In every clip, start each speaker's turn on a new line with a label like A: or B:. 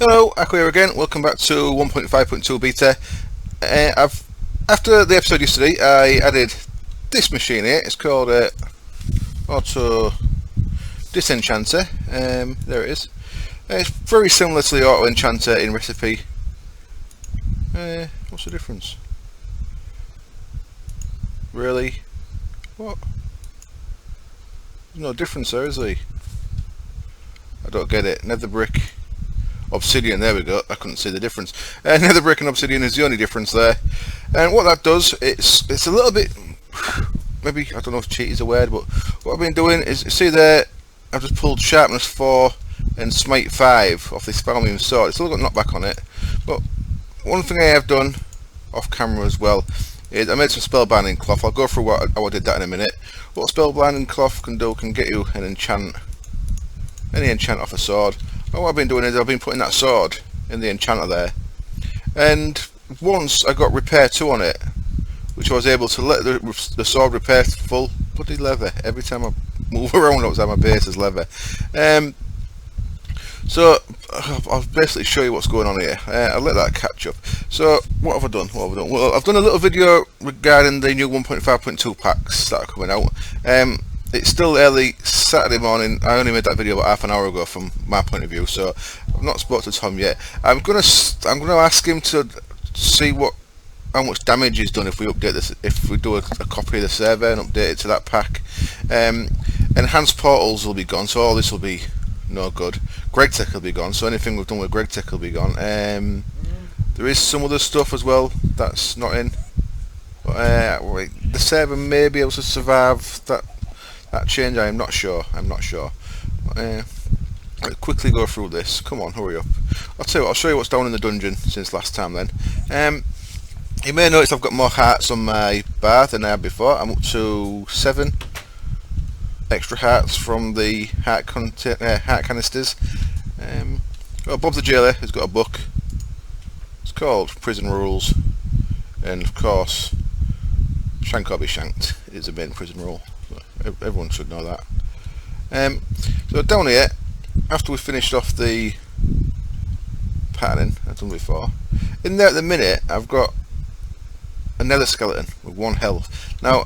A: Hello, Aqua here again. Welcome back to 1.5.2 beta. After the episode yesterday, I added this machine here. It's called Auto Disenchanter. There it is. It's very similar to the Auto Enchanter in recipe. What's the difference? Really? What? There's no difference there, is there? I don't get it. Nether brick. Obsidian, there we go. I couldn't see the difference. Nether brick and obsidian is the only difference there. And what that does, it's a little bit, maybe, I don't know if cheat is a word, but what I've been doing is, see there, I've just pulled sharpness 4 and smite 5 off this Falmium sword. It's still got knockback on it, but one thing I have done off camera as well is I made some spell binding cloth. I'll go through how I did that in a minute. What spell binding cloth can do can get you an enchant, any enchant off a sword. What I've been doing is I've been putting that sword in the enchanter there, and once I got repair 2 on it, which I was able to let the sword repair full bloody leather. Every time I move around outside my base is leather. So I'll basically show you what's going on here. I'll let that catch up. So what have I done? Well, I've done a little video regarding the new 1.5.2 packs that are coming out. It's still early Saturday morning. I only made that video about half an hour ago from my point of view, so I've not spoken to Tom yet. I'm gonna ask him to see how much damage is done if we update this, if we do a copy of the server and update it to that pack. Enhanced portals will be gone, so all this will be no good. Greg Tech will be gone, so anything we've done with Greg Tech will be gone. There is some other stuff as well that's not in. But, the server may be able to survive that change. I'm not sure. I'll quickly go through this. Come on, hurry up. I'll tell you what, I'll show you what's down in the dungeon since last time then. You may notice I've got more hearts on my bar than I had before. I'm up to 7 extra hearts from the heart canisters. Bob the Jailer has got a book. It's called Prison Rules, and of course Shank or Be Shanked is a main prison rule. Everyone should know that. So down here, after we finished off the patterning I've done before, in there at the minute I've got a nether skeleton with 1 health. Now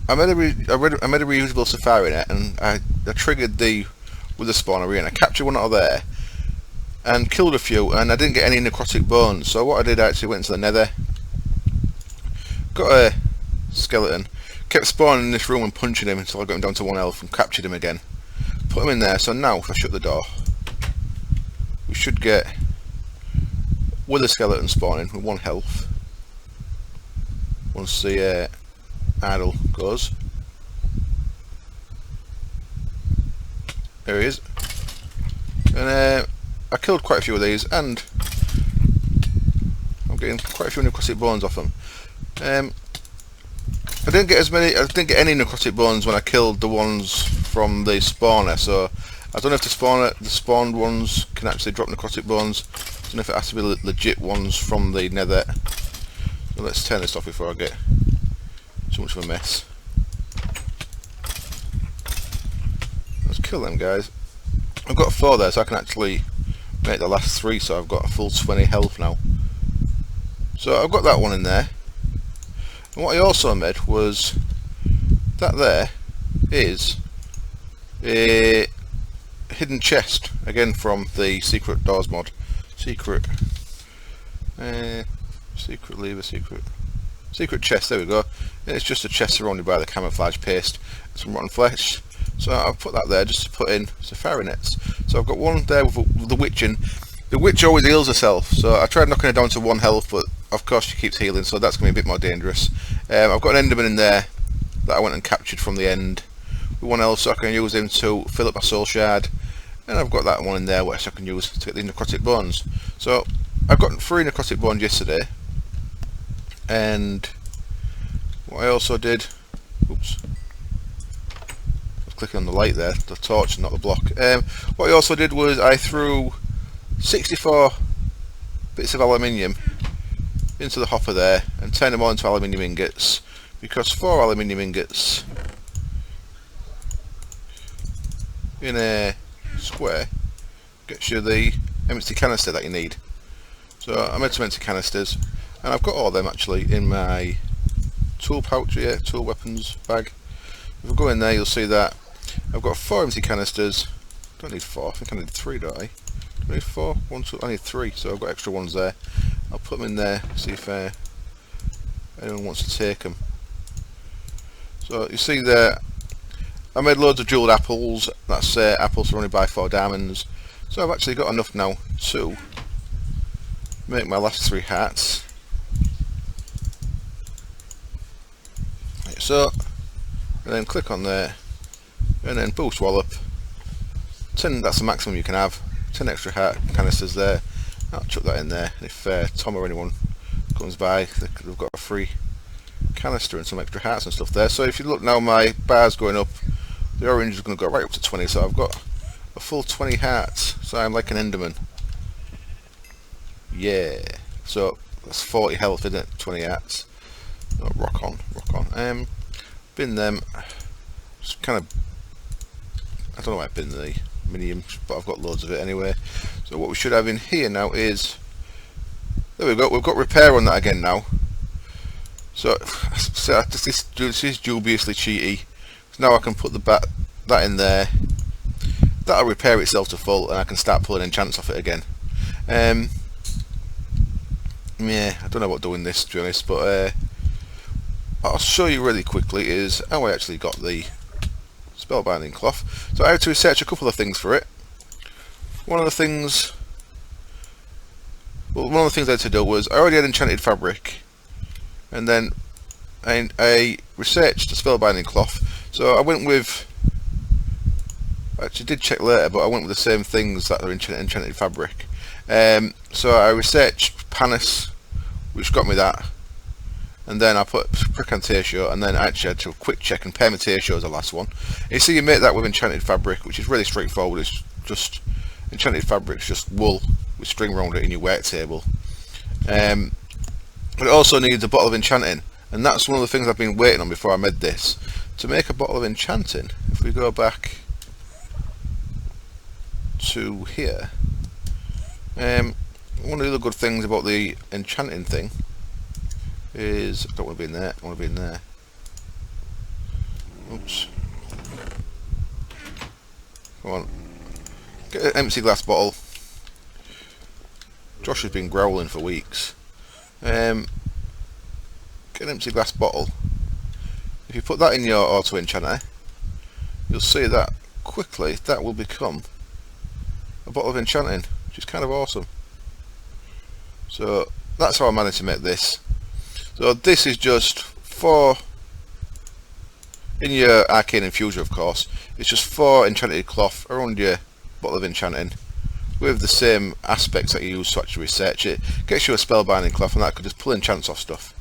A: I made a reusable safari net, and I triggered with the spawn arena. I captured one out of there and killed a few, and I didn't get any necrotic bones. So what I did, I actually went into the nether, got a skeleton, kept spawning in this room and punching him until I got him down to 1 health and captured him again. Put him in there, so now if I shut the door, we should get with a skeleton spawning with 1 health once the idle goes. There he is. And I killed quite a few of these, and I'm getting quite a few necrotic bones off them. I didn't get any necrotic bones when I killed the ones from the spawner, so I don't know if the spawned ones can actually drop necrotic bones. I don't know if it has to be legit ones from the nether. So let's turn this off before I get too much of a mess. Let's kill them guys. I've got 4 there, so I can actually make the last 3, so I've got a full 20 health now. So I've got that one in there. And what I also made was that there is a hidden chest, again from the secret doors mod. Secret chest, there we go. And it's just a chest surrounded by the camouflage paste, some rotten flesh. So I've put that there just to put in safari nets. So I've got one there with the witch in. The witch always heals herself, so I tried knocking her down to 1 health, but of course she keeps healing, so that's going to be a bit more dangerous. I've got an enderman in there that I went and captured from the end with 1 health, so I can use him to fill up my soul shard. And I've got that one in there which I can use to get the necrotic bones. So I got 3 necrotic bones yesterday, and what I also did, oops, I was clicking on the light there, the torch and not the block. What I also did was I threw 64 bits of aluminium into the hopper there and turned them all into aluminium ingots, because 4 aluminium ingots in a square gets you the empty canister that you need. So I made some empty canisters, and I've got all of them actually in my tool pouch here, tool weapons bag. If we go in there, you'll see that I've got 4 empty canisters. Don't need 4, I think I need 3, don't I? Do I need 4? 1, 2, I need 3, so I've got extra ones there. I'll put them in there, see if anyone wants to take them. So you see there, I made loads of jeweled apples. That's apples surrounded by 4 diamonds. So I've actually got enough now to make my last 3 hats. Like so, and then click on there, and then boost wallop. 10, that's the maximum you can have. 10 extra hat canisters there. I'll chuck that in there. If Tom or anyone comes by, they've got a free canister and some extra hats and stuff there. So if you look now, my bar's going up. The orange is going to go right up to 20, so I've got a full 20 hats. So I'm like an Enderman. Yeah. So that's 40 health, isn't it? 20 hats. Oh, rock on, rock on. Bin them. Just kind of. I don't know why I bin the minium, but I've got loads of it anyway. So what we should have in here now is. There we go. We've got repair on that again now. So this is dubiously cheaty. So now I can put that in there. That'll repair itself to full, and I can start pulling enchants off it again. Yeah, I don't know what doing this, to be honest, but I'll show you really quickly is how I actually got the spellbinding cloth. So I had to research a couple of things for it. One of the things I had to do was I already had enchanted fabric, and then I researched the spellbinding cloth. So I went with, I actually did check later, but I went with the same things that are enchanted fabric. So I researched Panis, which got me that, and then I put Precantatio, and then I actually had to quick check, and Permutatio is the last one. And you see, you make that with enchanted fabric, which is really straightforward. It's just enchanted fabric, it's just wool with string around it in your work table. But it also needs a bottle of enchanting, and that's one of the things I've been waiting on before I made this. To make a bottle of enchanting, if we go back to here, one of the other good things about the enchanting thing is, I don't want to be in there, I want to be in there. Oops. Come on. Get an empty glass bottle. Josh has been growling for weeks. Get an empty glass bottle. If you put that in your auto enchanter, you'll see that quickly that will become a bottle of enchanting, which is kind of awesome. So that's how I managed to make this. So this is just for, in your arcane infuser of course, it's just 4 enchanted cloth around your bottle of enchanting with the same aspects that you use to actually research it. Gets you a spellbinding cloth, and that could just pull enchants off stuff.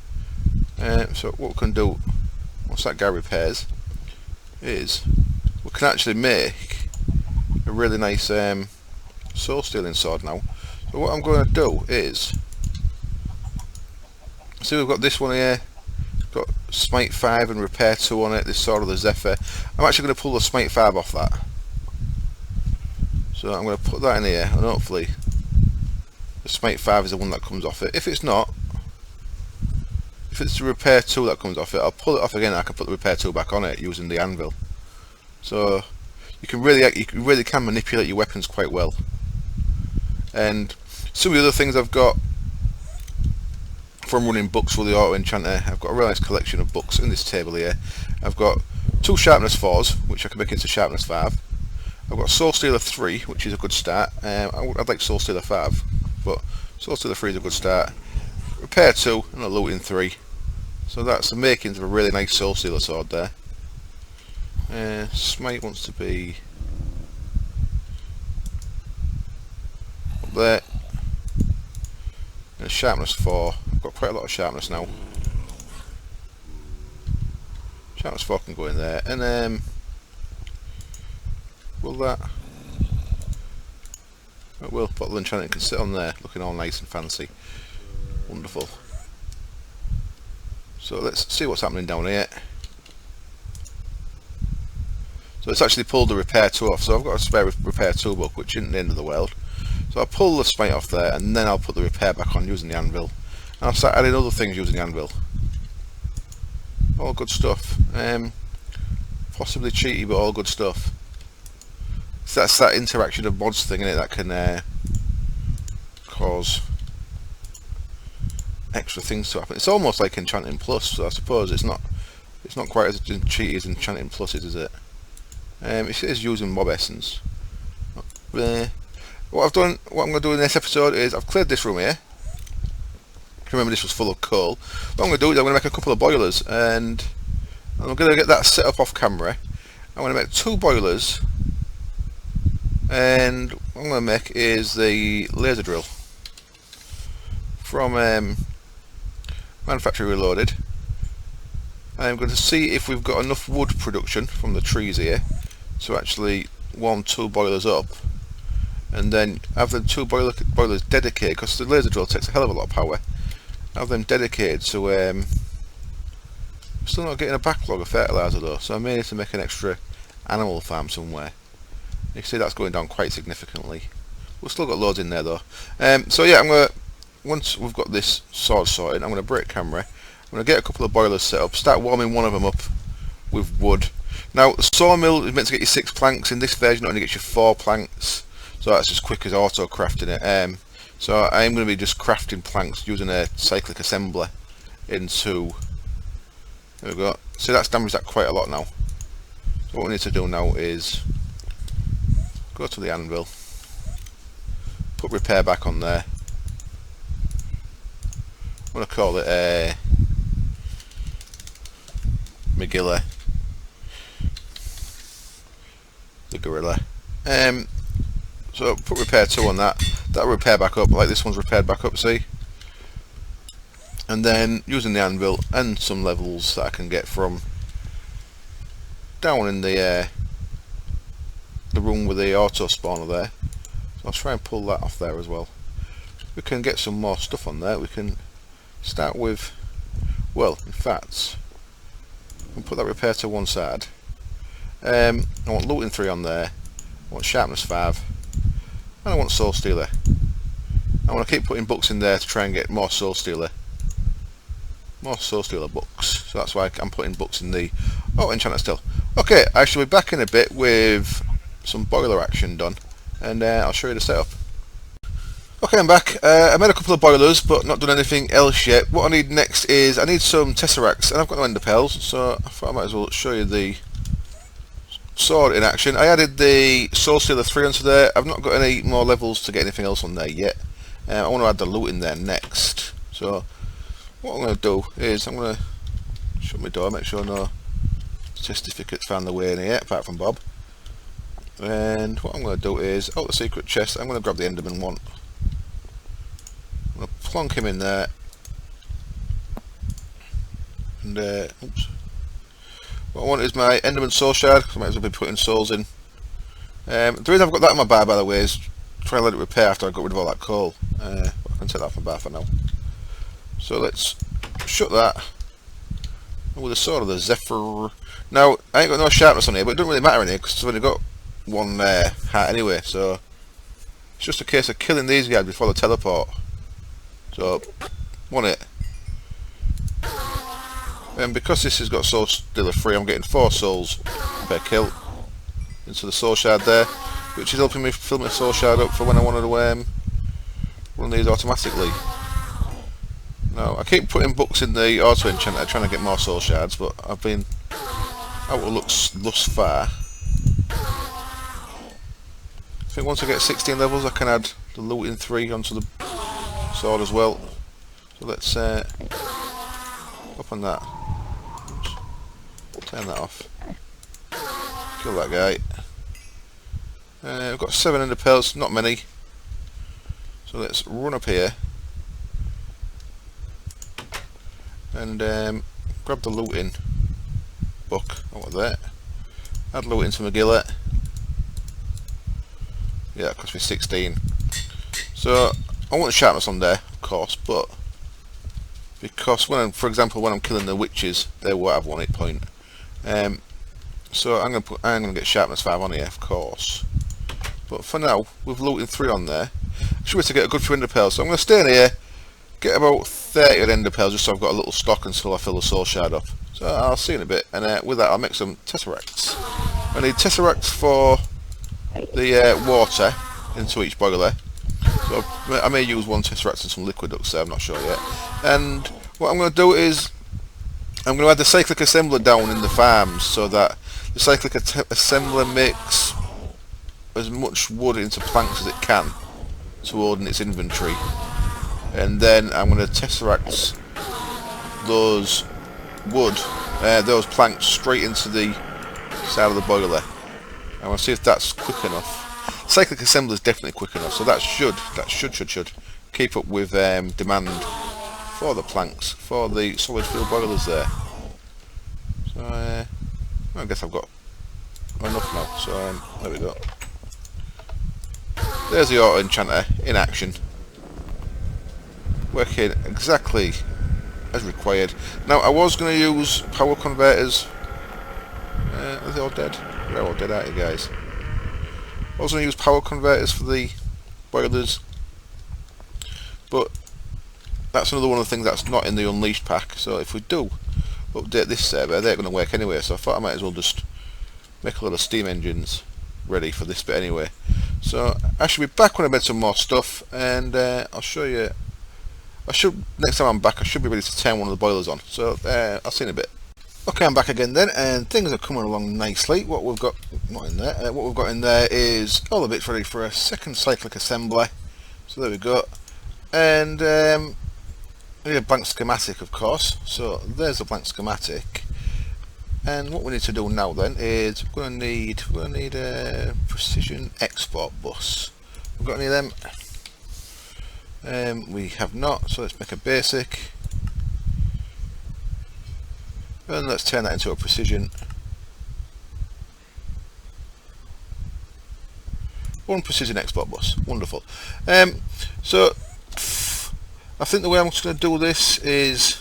A: So what we can do once that guy repairs is we can actually make a really nice soul stealing sword now. So what I'm going to do is, see, we've got this one here, got smite 5 and repair 2 on it, this sword of the Zephyr. I'm actually going to pull the smite 5 off that. So I'm going to put that in here, and hopefully the smite 5 is the one that comes off it. If it's not, if it's the repair 2 that comes off it, I'll pull it off again and I can put the repair 2 back on it using the anvil. So you really can manipulate your weapons quite well. And some of the other things I've got from running books for the auto enchanter, I've got a really nice collection of books in this table here. I've got 2 sharpness 4s, which I can make into sharpness 5. I've got Soul Stealer 3, which is a good start. I'd like Soul Stealer 5, but Soul Stealer 3 is a good start. Repair 2 and a looting 3. So that's the makings of a really nice Soul Stealer sword there. Smite wants to be up there. And sharpness 4. I've got quite a lot of sharpness now. Sharpness 4 can go in there, and will that? It will. Bottle of enchanting can sit on there, looking all nice and fancy. Wonderful. So let's see what's happening down here. So it's actually pulled the repair 2 off. So I've got a spare repair 2 book, which isn't the end of the world. So I'll pull the smite off there, and then I'll put the repair back on using the anvil. And I'll start adding other things using the anvil. All good stuff. Possibly cheaty, but all good stuff. So that's that interaction of mods thing in it that can cause extra things to happen. It's almost like Enchanting Plus, so I suppose it's not quite as cheaty as Enchanting Plus is it? It is using mob essence. What I'm going to do in this episode is I've cleared this room here. Remember, this was full of coal. What I'm going to do is I'm going to make a couple of boilers, and I'm going to get that set up off camera. I'm going to make 2 boilers, and what I'm going to make is the laser drill from Manufacturing Reloaded. I'm going to see if we've got enough wood production from the trees here to actually warm 2 boilers up, and then have the 2 boilers dedicated, because the laser drill takes a hell of a lot of power. Have them dedicated, so still not getting a backlog of fertiliser though, so I may need to make an extra animal farm somewhere. You can see that's going down quite significantly. We've still got loads in there though. So yeah, once we've got this sword sorted, I'm going to break camera. I'm going to get a couple of boilers set up, start warming one of them up with wood. Now the sawmill is meant to get you 6 planks. In this version it only gets you 4 planks, so that's as quick as auto crafting it. So I'm going to be just crafting planks using a cyclic assembler into... There we go. See, that's damaged that quite a lot now. So what we need to do now is go to the anvil, put repair back on there. I'm going to call it Megilla, the gorilla. So put repair 2 on that. That'll repair back up, like this one's repaired back up, see? And then using the anvil and some levels that I can get from down in the room with the auto spawner there. So I'll try and pull that off there as well. We can get some more stuff on there. We can start with, well, in fact, I'll put that repair to one side. I want looting 3 on there. I want sharpness 5. And I want soul stealer. I want to keep putting books in there to try and get more soul stealer books. So that's why I'm putting books in the enchanter still. Okay, I shall be back in a bit with some boiler action done, and I'll show you the setup. Okay, I'm back. I made a couple of boilers but not done anything else yet. What I need next is I need some tesseracts, and I've got no ender pearls, so I thought I might as well show you the sword in action. I added the soul stealer 3 onto there. I've not got any more levels to get anything else on there yet. I want to add the loot in there next. So what I'm going to do is I'm going to shut my door, make sure no certificates found their way in here apart from Bob. And what I'm going to do is, out the secret chest, I'm going to grab the Enderman one. I'm going to plonk him in there. And oops. What I want is my Enderman soul shard, because I might as well be putting souls in. The reason I've got that in my bar, by the way, is try and let it repair after I got rid of all that coal. But I can take that off my bar for now. So let's shut that with the sword of the Zephyr. Now I ain't got no sharpness on here, but it doesn't really matter in here because I've only got 1 heart anyway. So it's just a case of killing these guys before they teleport. So want it. And because this has got soul stealer 3, I'm getting 4 souls per kill into the soul shard there, which is helping me fill my soul shard up for when I want to run these automatically. Now I keep putting books in the auto enchanter trying to get more soul shards, but I've been out of luck thus far. I think once I get 16 levels I can add the looting 3 onto the sword as well. So let's up on that. Oops. Turn that off. Kill that guy. I've got 7 ender pearls, not many. So let's run up here and grab the looting book out of there. Add looting to Megilla. Yeah, that cost me 16. So I want sharpness on there, of course, but because when for example, when I'm killing the witches, they will have 1 hit point. So I'm gonna get sharpness 5 on here, of course. But for now, with looting 3 on there, Should be to get a good few ender pearls. So I'm going to stay in here, get about 30 of ender pearls just so I've got a little stock until I fill the soul shard up. So I'll see you in a bit, and with that I'll make some tesseracts. I need tesseracts for the water into each boiler. So I may use one tesseract and some liquid ducts there, I'm not sure yet. And what I'm going to do is I'm going to add the cyclic assembler down in the farms so that the cyclic assembler makes as much wood into planks as it can to hold in its inventory. And then I'm going to tesseract those those planks straight into the side of the boiler. I want to see if that's quick enough. Cyclic assembler is definitely quick enough, so that should keep up with demand for the planks for the solid fuel boilers there. So I guess I've got enough now. So there we go. There's the auto enchanter in action, working exactly as required. Now I was going to use power converters. Are they all dead? They're all dead, aren't you guys? I was going to use power converters for the boilers, but that's another one of the things that's not in the Unleashed pack. So if we do update this server, they're going to work anyway, so I thought I might as well just make a lot of steam engines ready for this bit anyway. So I should be back when I made some more stuff, and I'll show you. Next time I'm back I should be ready to turn one of the boilers on, so I'll see you in a bit. Okay, I'm back again then, and things are coming along nicely. What we've got, not in there, what we've got in there is all the bits ready for a second cyclic assembly. So there we go. And we need a blank schematic, of course. So there's the blank schematic. And what we need to do now then is we're going to need a precision export bus. We've got any of them? We have not, so let's make a basic. And let's turn that into a precision. One precision export bus. Wonderful. So I think the way I'm just going to do this is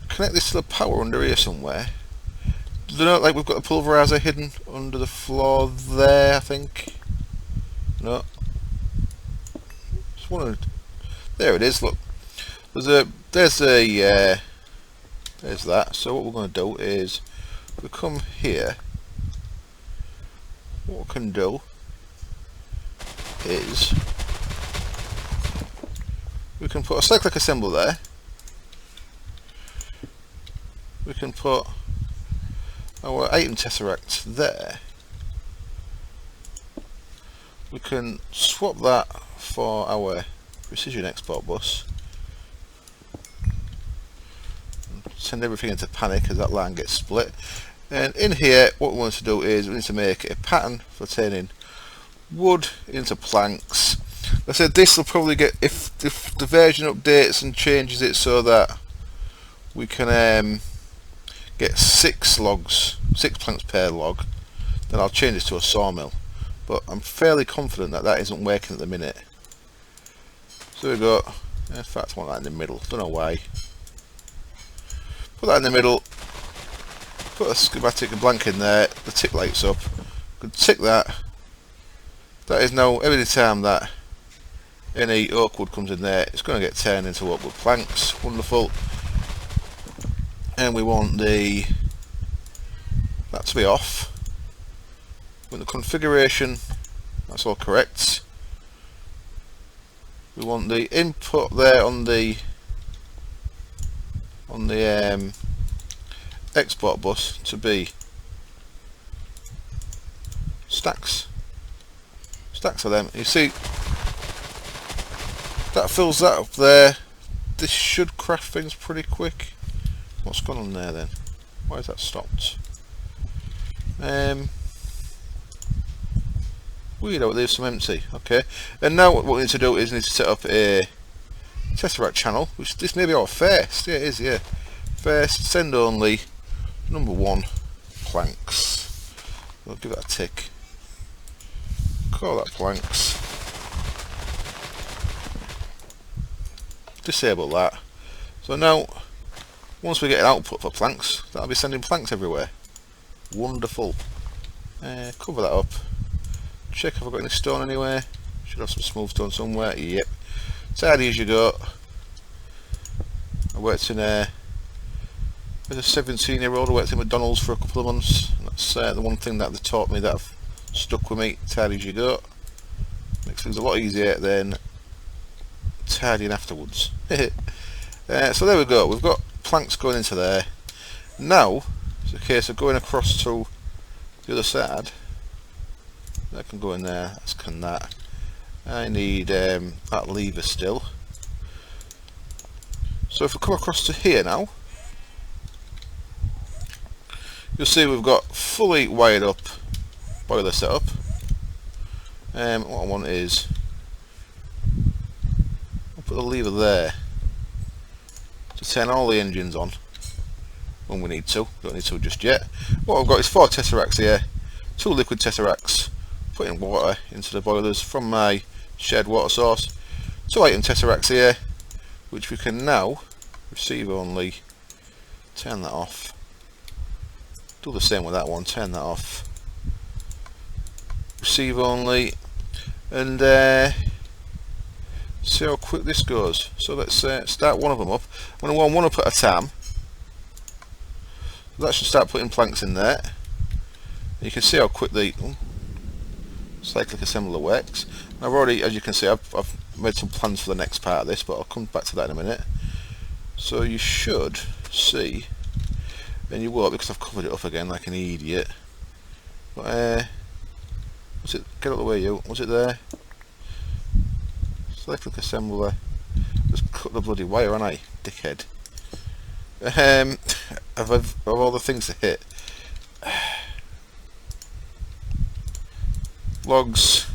A: connect this to the power under here somewhere. Do you know, like we've got a pulverizer hidden under the floor there, I think. No. Just wanted. There it is. Look, there's that. So what we're going to do is we come here. What we can do is we can put a cyclic assembler there. We can put our item tesseract there. We can swap that for our precision export bus. Send everything into panic as that line gets split. And in here what we want to do is we need to make a pattern for turning wood into planks. I said this will probably get, if the version updates and changes it so that we can get 6 planks per log, then I'll change this to a sawmill. But I'm fairly confident that that isn't working at the minute. So we go. In fact, I want that in the middle. Don't know why. Put that in the middle. Put a schematic blank in there. The tick lights up. Could tick that. That is now every time that any oak wood comes in there, it's going to get turned into oak wood planks. Wonderful. And we want that to be off. With the configuration, that's all correct. We want the input there on the export bus to be stacks of them. You see that fills that up there. This should craft things pretty quick. What's gone on there then? Why is that stopped? Weird, it leaves some empty. Okay, and now what we need to do is need to set up a tesseract channel, which this may be our first. Yeah, it is. Yeah, first send only number 1 planks. We'll give that a tick. Call that planks. Disable that. So now, once we get an output for planks, that'll be sending planks everywhere. Wonderful. Cover that up. Check if I've got any stone anywhere. Should have some smooth stone somewhere. Yep. Tidy as you go. I worked in as a 17-year-old. I worked in McDonald's for a couple of months. That's the one thing that they taught me that I've stuck with me. Tidy as you go. Makes things a lot easier than tidying afterwards. So there we go. We've got planks going into there. Now it's a case of going across to the other side. That can go in there. That's can that. I need that lever still. So if we come across to here now, you'll see we've got fully wired up boiler setup. What I want is, I'll put the lever there to turn all the engines on when we need to. Don't need to just yet. What I've got is 4 tesseracts here, 2 liquid tesseracts, putting water into the boilers from my shared water source, 2 item tesseracts here, which we can now receive only. Turn that off. Do the same with that one. Turn that off. Receive only, and see how quick this goes. So let's start one of them up. I'm going to warm one up at a time. That should start putting planks in there. You can see how quick the cyclic assembler works. I've already, as you can see, I've made some plans for the next part of this, but I'll come back to that in a minute. So you should see, and you won't because I've covered it up again like an idiot. But was it? Get out of the way, you. Was it there? Cyclic assembler. Just cut the bloody wire, haven't I, dickhead? Of all the things to hit, logs,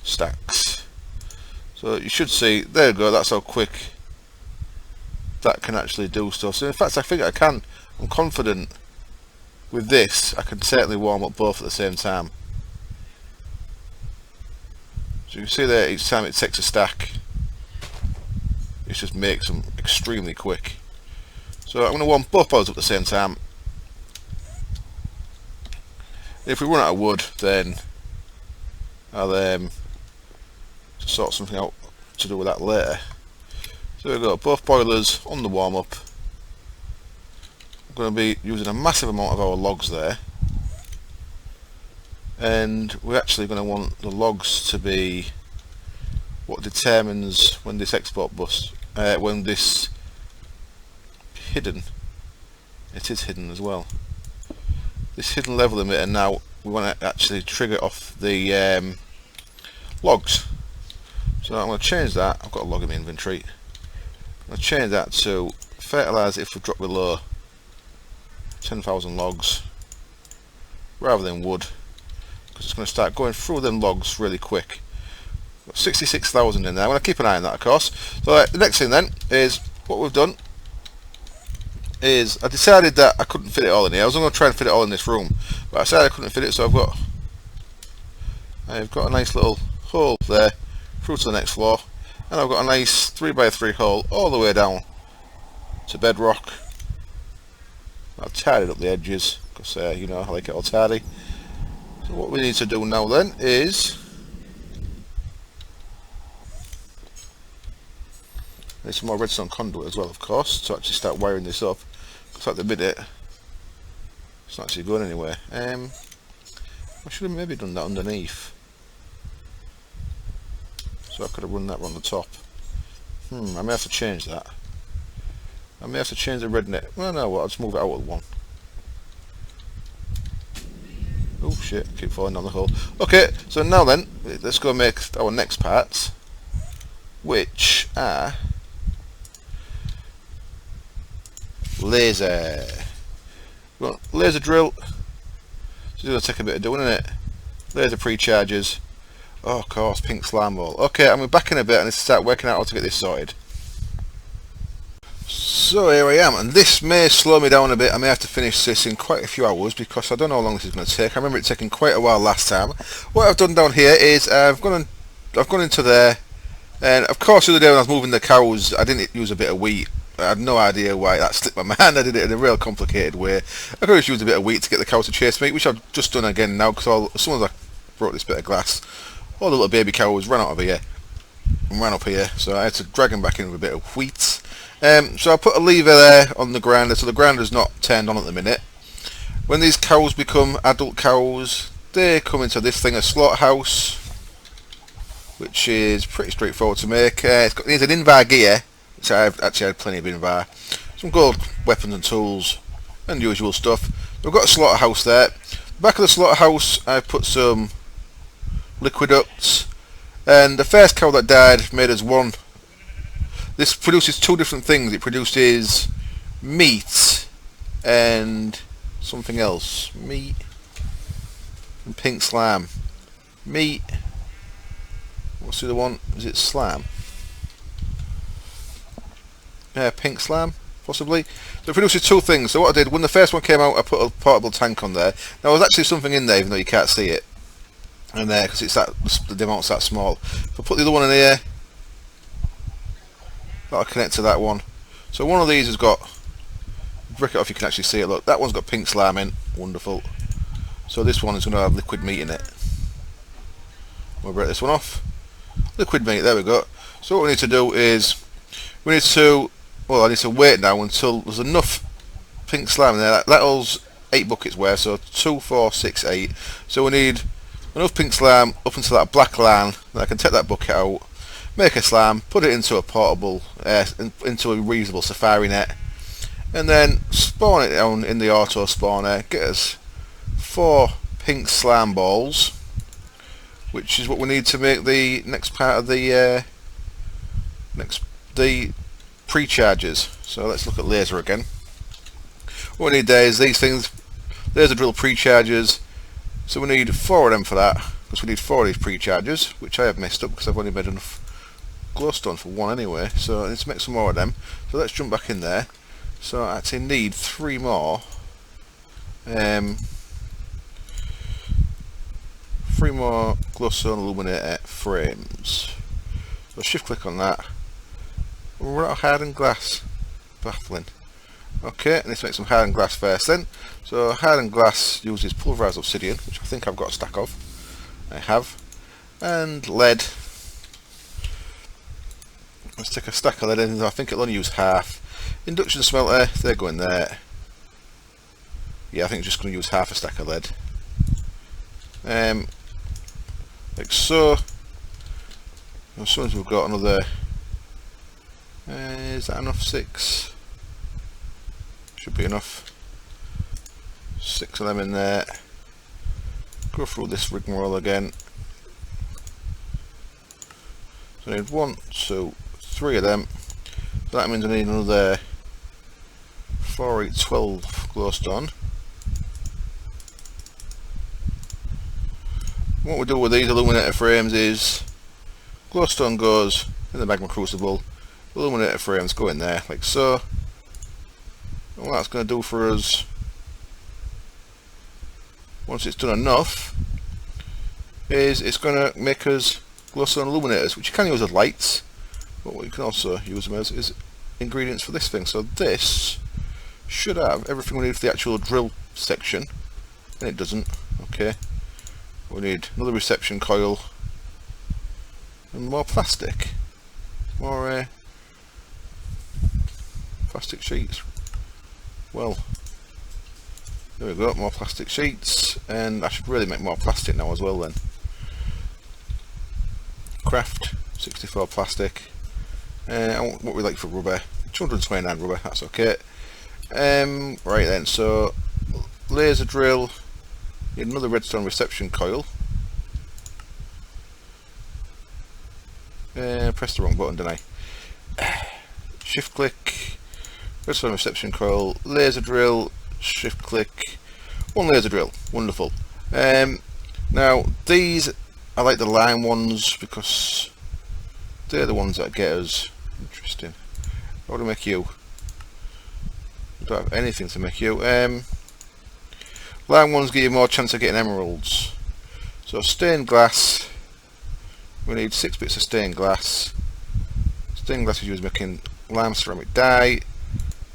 A: stacks. So you should see. There you go. That's how quick that can actually do stuff. So in fact, I think I can. I'm confident with this. I can certainly warm up both at the same time. So you can see there, each time it takes a stack, it just makes them extremely quick. So I'm going to warm both boilers up at the same time. If we run out of wood, then I'll sort something out to do with that later. So there we go, both boilers on the warm up. I'm going to be using a massive amount of our logs there. And we're actually going to want the logs to be what determines when this export bus, when this hidden, it is hidden as well, this hidden level limiter. Now we want to actually trigger off the logs. So I'm going to change that. I've got a log in my inventory. I'm going to change that to fertilizer if we drop below 10,000 logs rather than wood, because it's going to start going through them logs really quick. Got 66,000 in there. I'm going to keep an eye on that, of course. So the next thing then is what we've done is I decided that I couldn't fit it all in here. I was going to try and fit it all in this room, but I decided I couldn't fit it, so I've got a nice little hole there through to the next floor, and I've got a nice 3x3 hole all the way down to bedrock. I've tidied up the edges because you know, I like it all tidy. So what we need to do now then is need some more redstone conduit as well, of course, to actually start wiring this up. Because at the minute it's not actually going anywhere. I should have maybe done that underneath, so I could have run that on the top. I may have to change that. I may have to change the red net. Well, no, I'll just move it out with one. Oh shit, I keep falling down the hole. Okay, so now then, let's go make our next parts, which are laser. Well, laser drill. It's going to take a bit of doing, isn't it? Laser pre-chargers. Oh, of course, pink slime ball. Okay, I'm back in a bit and let's start working out how to get this sorted. So here I am, and this may slow me down a bit. I may have to finish this in quite a few hours because I don't know how long this is going to take. I remember it taking quite a while last time. What I've done down here is I've gone into there, and of course the other day when I was moving the cows, I didn't use a bit of wheat. I had no idea why that slipped my mind. I did it in a real complicated way. I could have used a bit of wheat to get the cows to chase me, which I've just done again now because as soon as I broke this bit of glass, all the little baby cows ran out of here and ran up here, so I had to drag them back in with a bit of wheat. So I put a lever there on the grinder, so the grinder's not turned on at the minute. When these cows become adult cows, they come into this thing, a slaughterhouse, which is pretty straightforward to make. It needs an invar gear, which I've actually had plenty of invar, some gold weapons and tools, and usual stuff. We've got a slaughterhouse there. Back of the slaughterhouse, I've put some liquid ducts, and the first cow that died made us one. This produces two different things. It produces meat and something else. Meat and pink slime. Meat. What's the other one? Is it slime? Yeah, pink slime, possibly. So it produces two things. So what I did, when the first one came out, I put a portable tank on there. Now there's actually something in there, even though you can't see it. And there, because it's that the amount's that small. If I put the other one in here, that'll connect to that one. So one of these has got, break it off, you can actually see it. Look, that one's got pink slime in. Wonderful. So this one is going to have liquid meat in it. We'll break this one off. Liquid meat, there we go. So what we need to do is, we need to, well, I need to wait now until there's enough pink slime in there. That holds 8 buckets worth, so 2, 4, 6, 8. So we need enough pink slime up until that black line, then I can take that bucket out, make a slime, put it into a portable, into a reasonable safari net, and then spawn it down in the auto spawner, get us 4 pink slime balls, which is what we need to make the next part of the pre-charges. So let's look at laser again. What we need there is these things, laser drill pre-charges. So we need 4 of them for that, because we need 4 of these pre-charges, which I have messed up because I've only made enough glowstone for 1 anyway, so I need to make some more of them. So let's jump back in there. So I actually need 3 more. 3 more glowstone illuminator frames. So shift click on that. We're out of hardened glass. Baffling. Okay, I need to make some hardened glass first then. So hardened glass uses pulverized obsidian, which I think I've got a stack of. I have. And lead. Let's take a stack of lead in. I think it'll only use half. Induction smelter, they're going there. Yeah, I think I'm just going to use half a stack of lead. Like so. As soon as we've got another, is that enough? 6? Should be enough. 6 of them in there. Go through this rigmarole again. So I need 1, 2, 3 of them. So that means I need another 4, 8, 12 glowstone. What we do with these illuminator frames is glowstone goes in the magma crucible, illuminator frames go in there like so. And what that's going to do for us, once it's done enough, is it's going to make us glowstone illuminators, which you can use as lights, but you can also use them as ingredients for this thing. So this should have everything we need for the actual drill section, and it doesn't. Okay, we need another reception coil and more plastic, more plastic sheets. Well, there we go, more plastic sheets, and I should really make more plastic now as well then. Craft 64 plastic. What we like for rubber, 229 rubber, that's okay. Right then, so laser drill, need another redstone reception coil. Pressed the wrong button, didn't I? Shift click, redstone reception coil, laser drill, shift click, 1 laser drill, wonderful. Now these, I like the line ones because they're the ones that get us. Interesting. How do I make you? I don't have anything to make you. Line ones give you more chance of getting emeralds. So stained glass, we need 6 bits of stained glass. Stained glass is used making lime ceramic dye.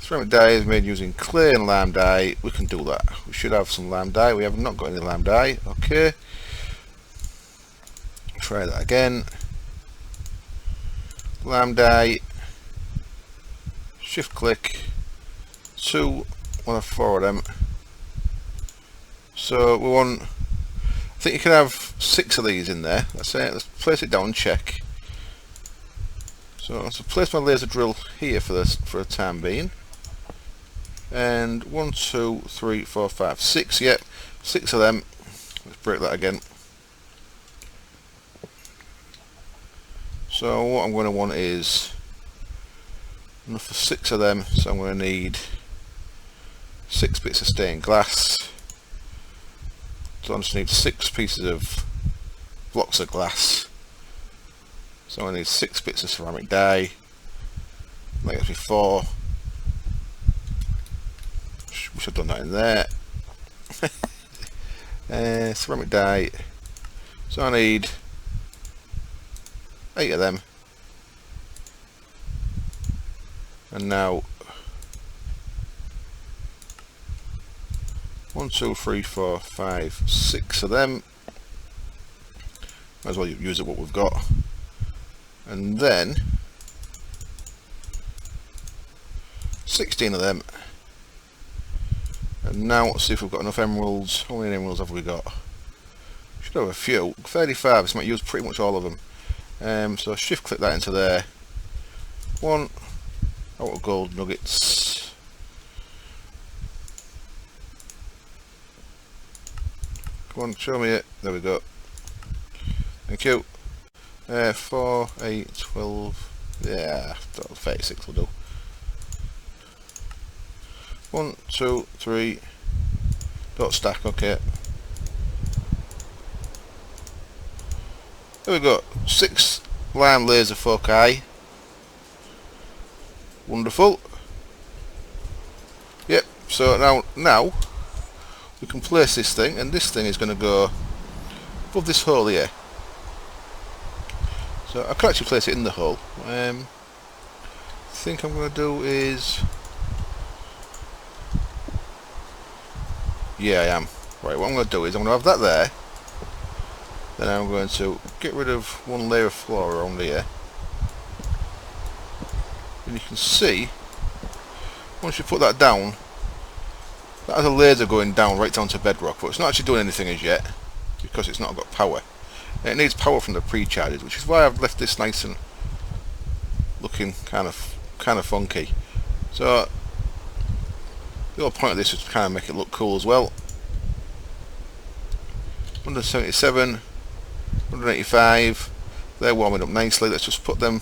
A: Ceramic dye is made using clay and lime dye. We can do that. We should have some lime dye. We have not got any lime dye. Okay. try that again. Lamb die, shift click, 2, 1 of 4 of them. So we want, I think you can have 6 of these in there. That's it. Let's place it down and check. So I'll place my laser drill here for the time being. And 1, 2, 3, 4, 5, 6. Yep, 6 of them. Let's break that again. So what I'm going to want is enough for 6 of them. So I'm going to need 6 bits of stained glass. So I just need 6 pieces of blocks of glass. So I need 6 bits of ceramic dye. That gets me 4. Wish I'd done that in there. Ceramic dye. So I need 8 of them. And now 1, 2, 3, 4, 5, 6 of them. Might as well use it what we've got. And then 16 of them. And now let's see if we've got enough emeralds. How many emeralds have we got? Should have a few. 35, so I might use pretty much all of them. So shift click that into there. 1 out of gold nuggets. Come on, show me it. There we go. Thank you. 4, 8, 12. Yeah, 36 will do. 1, 2, 3. Don't stack, okay. There we go. 6 line laser foci. Wonderful. Yep. So now we can place this thing, and this thing is going to go above this hole here. So I can actually place it in the hole. I think I'm going to do is, yeah, I am. Right, what I'm going to do is I'm going to have that there. Then I'm going to get rid of one layer of floor around here. And you can see, once you put that down, that has a laser going down right down to bedrock, but it's not actually doing anything as yet because it's not got power. And it needs power from the pre-charges, which is why I've left this nice and looking kind of funky. So the whole point of this is to kind of make it look cool as well. 177, 185, they're warming up nicely. Let's just put them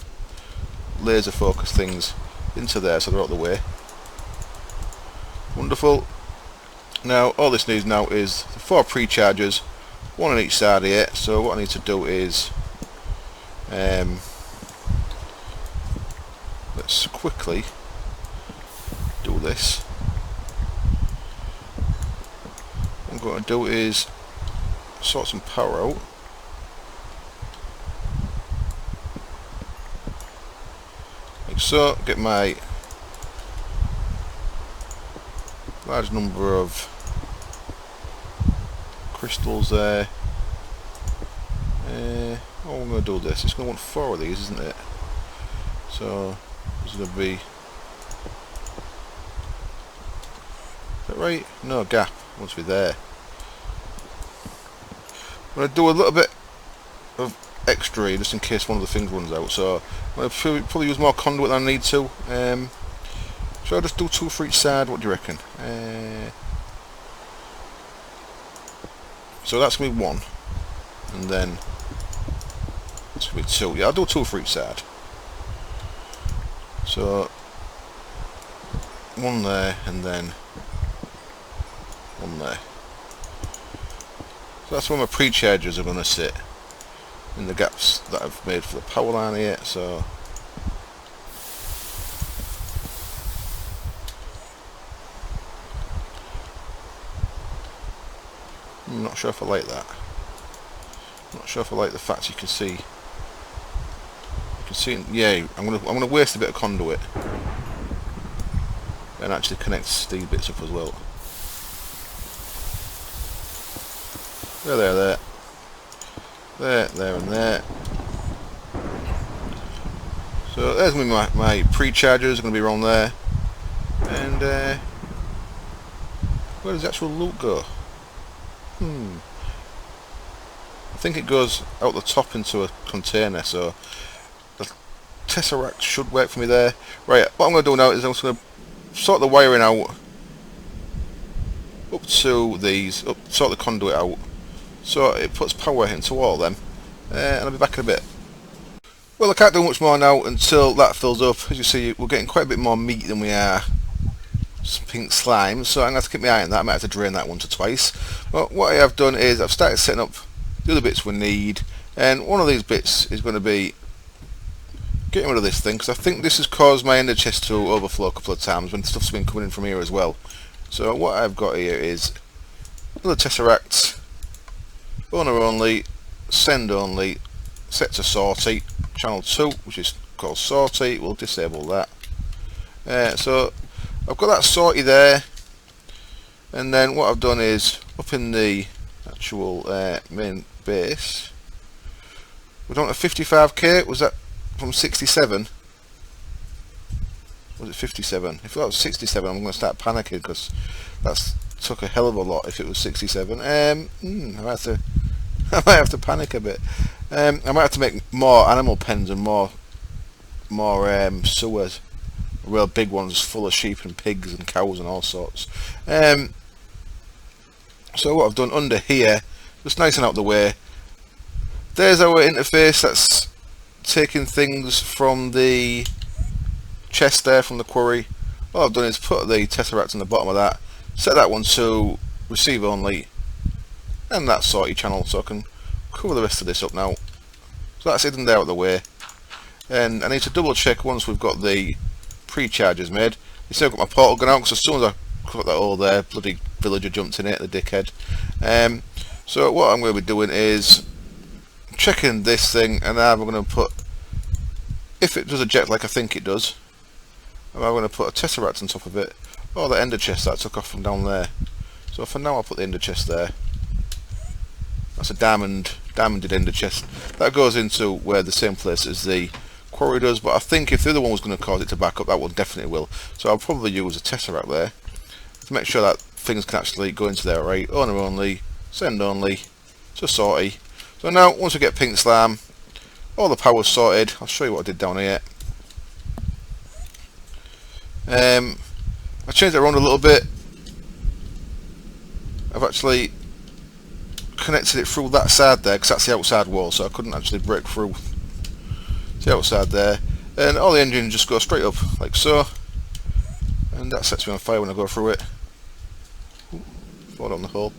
A: laser focus things into there so they're out of the way. Wonderful. Now all this needs now is the 4 pre-chargers, 1 on each side here. So what I need to do is let's quickly do this. What I'm going to do is sort some power out. Like so, get my large number of crystals there. Oh, I'm going to do this. It's going to want 4 of these, isn't it? So there's going to be, is that right? No, gap wants to be there. I'm going to do a little bit of extra here just in case one of the things runs out. So I'm going to probably use more conduit than I need to. Should I just do 2 for each side? What do you reckon? So that's going to be 1, and then it's going to be 2. Yeah, I'll do 2 for each side. So 1 there, and then 1 there. So that's where my pre-chargers are going to sit, in the gaps that I've made for the power line here. So I'm not sure if I like that. I'm not sure if I like the fact you can see. Yeah, I'm gonna waste a bit of conduit and actually connect these bits up as well. There. There, there and there. So there's going to be my pre-chargers, going to be around there. And where does the actual loot go? I think it goes out the top into a container, so the Tesseract should work for me there. Right, what I'm going to do now is I'm just going to sort the wiring out up to these, sort the conduit out, so it puts power into all of them, and I'll be back in a bit. Well, I can't do much more now until that fills up. As you see, we're getting quite a bit more meat than we are pink slime, so I'm going to have to keep my eye on that. I might have to drain that once or twice. But what I have done is I've started setting up the other bits we need, and one of these bits is going to be getting rid of this thing, because I think this has caused my ender chest to overflow a couple of times when stuff's been coming in from here as well. So what I've got here is another Tesseract, owner only, send only, set to sortie, channel 2, which is called sortie. We'll disable that. So I've got that sortie there, and then what I've done is up in the actual main base, we're down to 55k. Was that from 67? Was it 57? If that was 67, I'm going to start panicking, because that's took a hell of a lot. If it was 67, I might have to panic a bit. I might have to make more animal pens and more sewers, real big ones full of sheep and pigs and cows and all sorts. So what I've done under here, just nice and out of the way, there's our interface that's taking things from the chest there from the quarry. All I've done is put the Tesseract on the bottom of that, set that one to receive only, and that sortie channel, so I can cover the rest of this up now. So that's hidden there out of the way, and I need to double check once we've got the pre-chargers made. You see I've got my portal gun out, because as soon as I cut that hole there, bloody villager jumped in it, the dickhead. So what I'm going to be doing is checking this thing, and now we're going to put, if it does eject like I think it does, I'm going to put a Tesseract on top of it, or the ender chest that I took off from down there. So for now I'll put the ender chest there. That's a diamonded ender chest. That goes into where the same place as the quarry does, but I think if the other one was going to cause it to back up, that one definitely will. So I'll probably use a Tesseract there to make sure that things can actually go into there, right? Owner only, send only, to sortie. So now, once we get pink slime, all the power's sorted. I'll show you what I did down here. I changed it around a little bit. I've actually connected it through that side there, because that's the outside wall, so I couldn't actually break through the outside there. And all the engines just go straight up, like so. And that sets me on fire when I go through it. Fall down the hole.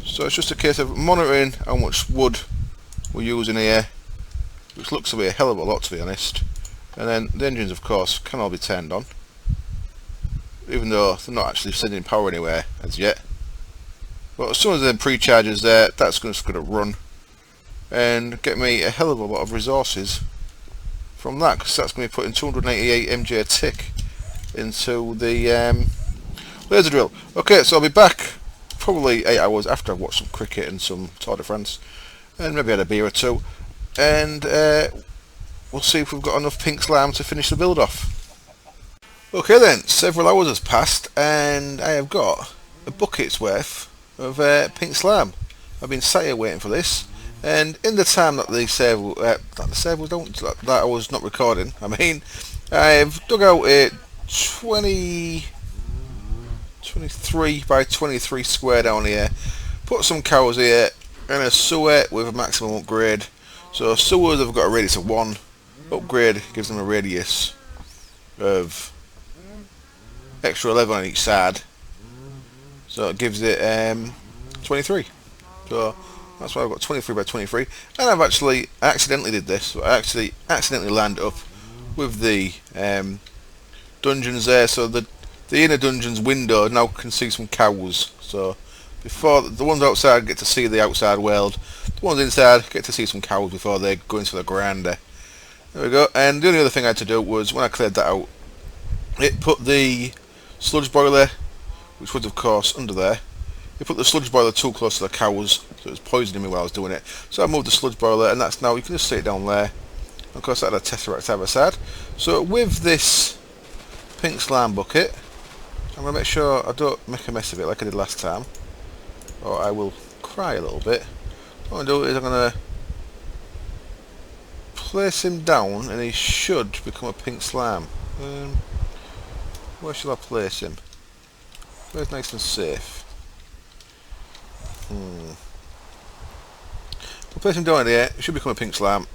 A: So it's just a case of monitoring how much wood we're using here, which looks to be a hell of a lot, to be honest. And then the engines, of course, can all be turned on, even though they're not actually sending power anywhere as yet. But as soon as the pre-charger's there, that's just going to run and get me a hell of a lot of resources from that, because that's going to be putting 288 MJ a tick into the laser drill. Okay, so I'll be back probably 8 hours after I've watched some cricket and some Tour de France, and maybe had a beer or two, and we'll see if we've got enough pink slime to finish the build off. Okay then, several hours has passed, and I have got a bucket's worth of pink slime. I've been sat here waiting for this, and in the time that that I was not recording, I mean, I've dug out a 23 by 23 square down here, put some cows here, and a sewer with a maximum upgrade. So sewers have got a radius of 1, upgrade gives them a radius of extra 11 on each side, so it gives it 23. So that's why I've got 23 by 23, and I've actually accidentally did this. So I actually accidentally lined up with the dungeons there, so the inner dungeon's window now can see some cows. So before the ones outside get to see the outside world, the ones inside get to see some cows before they go into the grander. There we go. And the only other thing I had to do was, when I cleared that out, it put the sludge boiler, which was of course under there, He put the sludge boiler too close to the cows, so it was poisoning me while I was doing it. So I moved the sludge boiler, and that's now, you can just see it down there. Of course, that had a tesseract either side. So with this pink slime bucket, I'm going to make sure I don't make a mess of it like I did last time, or I will cry a little bit. What I'm going to do is I'm going to place him down, and he should become a pink slime. Where shall I place him? Where's nice and safe? I'll place him down in here. He should become a pink slime.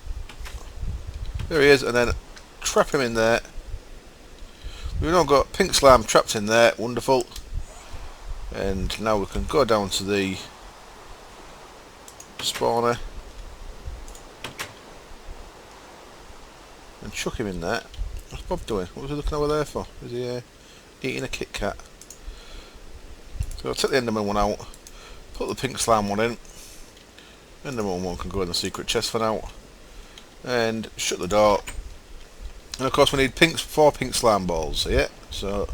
A: There he is, and then trap him in there. We've now got pink slime trapped in there. Wonderful. And now we can go down to the spawner and chuck him in there. What's Bob doing? What was he looking over there for? Is he eating a Kit Kat? So I'll take the Enderman one out, put the pink slime one in. Enderman one can go in the secret chest for now. And shut the door. And of course we need 4 pink slime balls here. So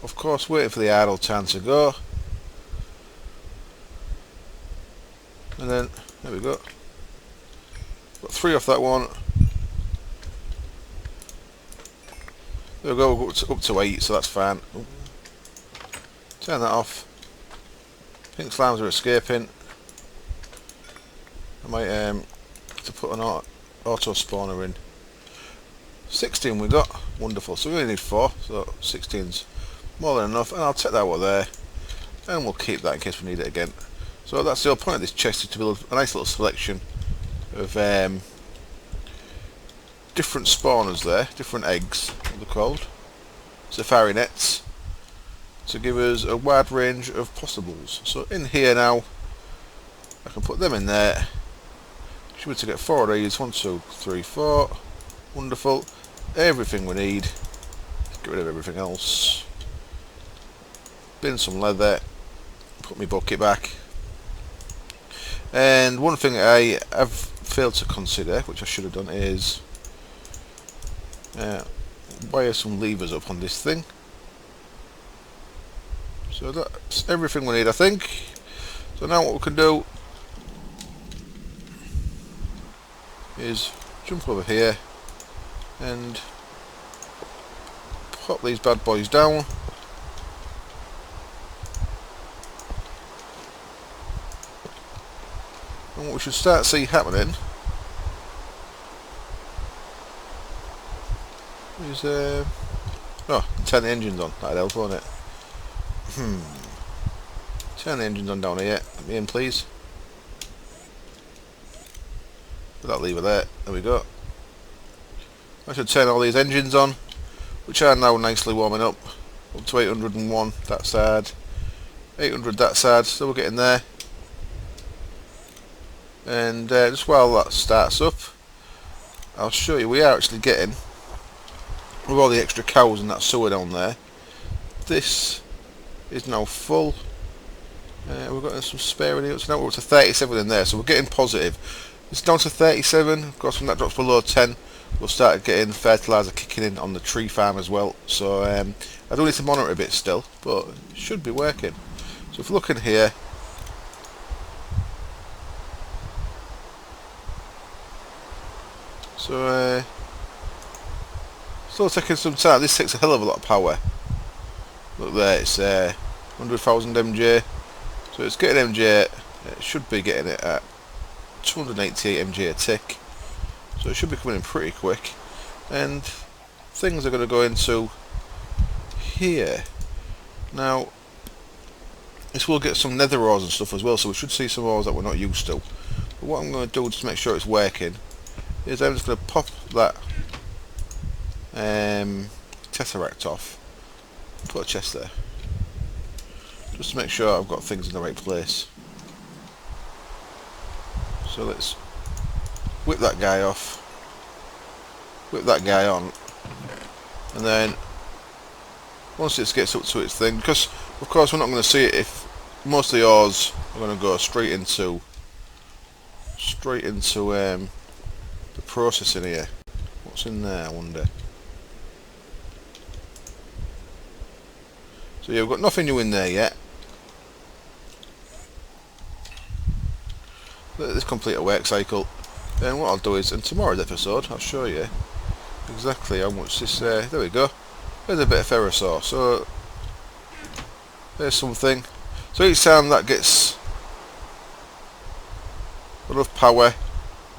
A: of course waiting for the idle time to go. And then there we go. Got 3 off that one. There we go, we'll go up to 8, so that's fine. Turn that off. Pink slimes are escaping. I might have to put an auto spawner in. 16 we got. Wonderful. So we only need 4, so 16's more than enough. And I'll take that one there. And we'll keep that in case we need it again. So that's the whole point of this chest, is to build a nice little selection of different spawners there, different eggs, what they're called, safari nets, to give us a wide range of possibles. So in here now, I can put them in there. Should be able to get 4 of these. 1, 2, 3, 4. Wonderful. Everything we need. Get rid of everything else. Bin some leather. Put my bucket back. And one thing I have failed to consider, which I should have done, is wire some levers up on this thing. So that's everything we need, I think. So now what we can do is jump over here and pop these bad boys down. And what we should start see happening is turn the engines on. That'd help, won't it? Turn the engines on down here. Let me in, please. Put that lever there. There we go. I should turn all these engines on, which are now nicely warming up to 801 that side, 800 that side. So we're getting there. And just while that starts up, I'll show you, we are actually getting, with all the extra cows and that sewer down there, this is now full. We've got some spare in here, so now we're up to 37 in there, so we're getting positive. It's down to 37, of course when that drops below 10, we'll start getting fertiliser kicking in on the tree farm as well. So I do need to monitor a bit still, but it should be working. So if we look in here, so still taking some time. This takes a hell of a lot of power. Look there, it's 100,000 MJ, so it's getting MJ. It should be getting it at 288 MJ a tick, so it should be coming in pretty quick. And things are going to go into here now. This will get some nether ores and stuff as well, so we should see some ores that we're not used to. But what I'm going to do just to make sure it's working is I'm just going to pop that tesseract off, put a chest there, just to make sure I've got things in the right place. So let's whip that guy off, whip that guy on, and then once it gets up to its thing, because of course we're not going to see it if most of the ores are going to go straight into the processing here. What's in there, I wonder? So yeah, we've got nothing new in there yet. let this complete a work cycle. Then what I'll do is, in tomorrow's episode, I'll show you exactly how much this, there we go, there's a bit of ferrosaur, so there's something. So each time that gets enough power,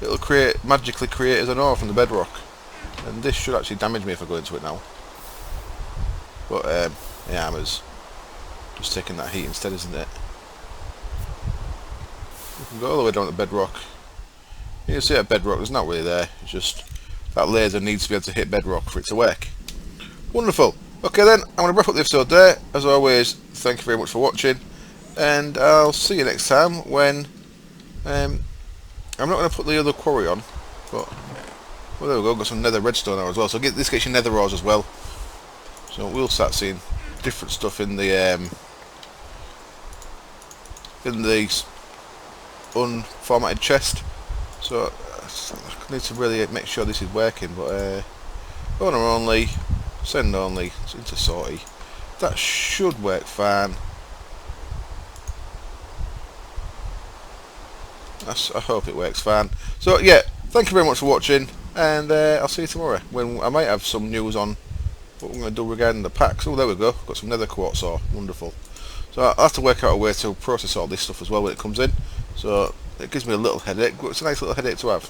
A: it'll magically create as an ore from the bedrock, and this should actually damage me if I go into it now, but the armour's just taking that heat instead, isn't it? We can go all the way down to bedrock. You can see at bedrock there's not really there, it's just that laser needs to be able to hit bedrock for it to work. Wonderful. Okay then, I'm going to wrap up the episode there. As always, thank you very much for watching, and I'll see you next time when I'm not going to put the other quarry on, but well, there we go, got some nether redstone now as well, so this gets your nether ores as well, so we'll start seeing different stuff in the unformatted chest. So I need to really make sure this is working, but owner only, send only, into sortie. That should work fine. I hope it works fine. So yeah, thank you very much for watching, and I'll see you tomorrow when I might have some news on what we're going to do regarding the packs. Oh, there we go, got some nether quartz ore, wonderful. So I'll have to work out a way to process all this stuff as well when it comes in. So it gives me a little headache, but it's a nice little headache to have.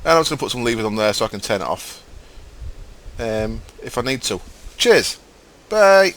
A: And I'm just going to put some levers on there so I can turn it off if I need to. Cheers, bye.